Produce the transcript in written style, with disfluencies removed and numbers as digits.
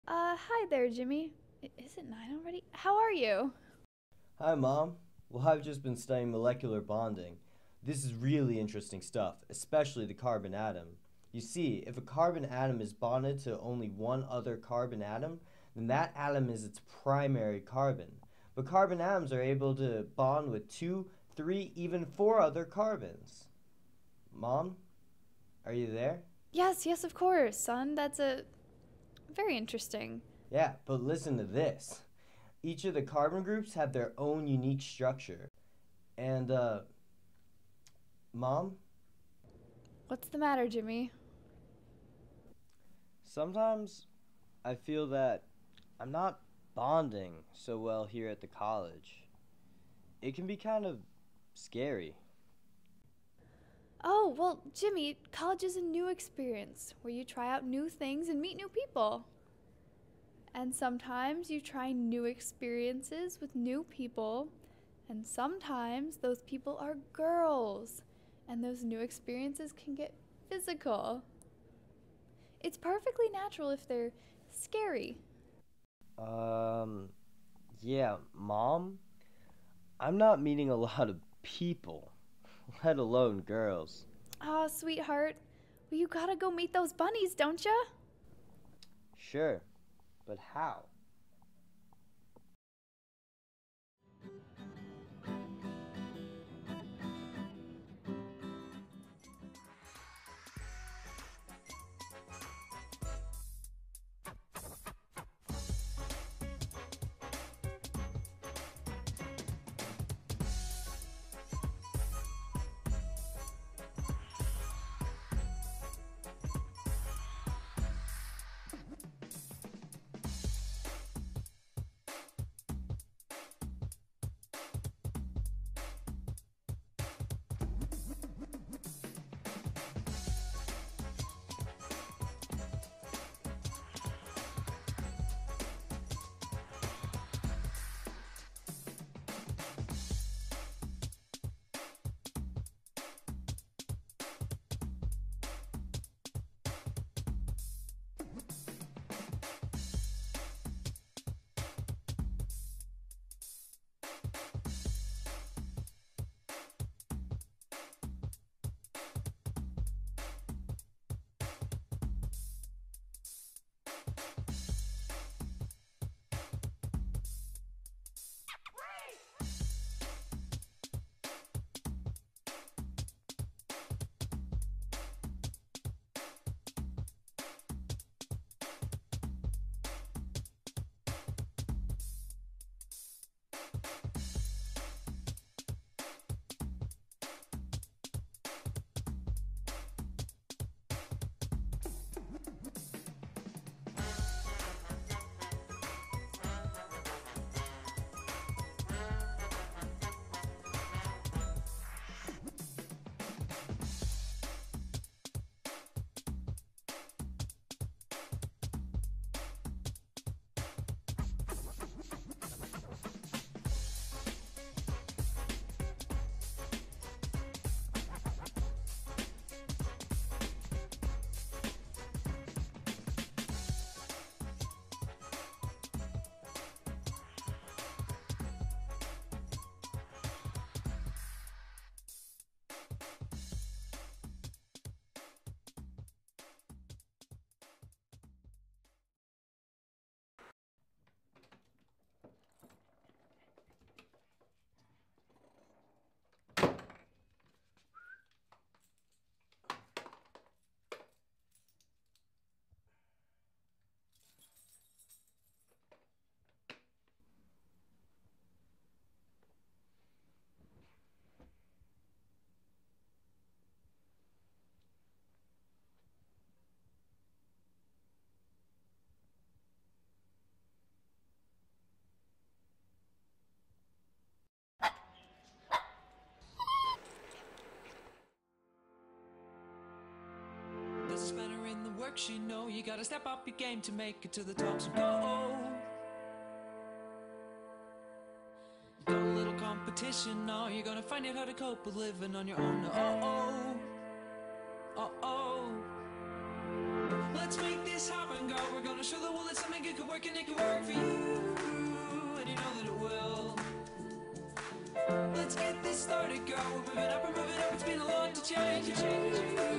Hi there, Jimmy. Is it 9 already? How are you? Hi, Mom. Well, I've just been studying molecular bonding. This is really interesting stuff, especially the carbon atom. You see, if a carbon atom is bonded to only one other carbon atom, then that atom is its primary carbon. But carbon atoms are able to bond with two, three, even four other carbons. Mom, are you there? Yes, yes, of course, son. That's a very interesting. Yeah, but listen to this. Each of the carbon groups have their own unique structure. And, Mom, What's the matter, Jimmy? sometimes I feel that I'm not bonding so well here at the college. It can be kind of scary. Oh, well, Jimmy, college is a new experience where you try out new things and meet new people. And sometimes you try new experiences with new people, and sometimes those people are girls, and those new experiences can get physical. It's perfectly natural if they're scary. Um, yeah, Mom, I'm not meeting a lot of people, let alone girls. Aw, sweetheart. Well, you gotta go meet those bunnies, don't ya? Sure, but how? There's a spanner in the works, you know. You gotta step up your game to make it to the top. So go. You got a little competition now. You're gonna find out how to cope with living on your own. Oh oh, oh oh. Let's make this happen, girl. We're gonna show the world that something good it could work and it could work for you, and you know that it will. Let's get this started, girl. We're moving up, it's been a lot to change.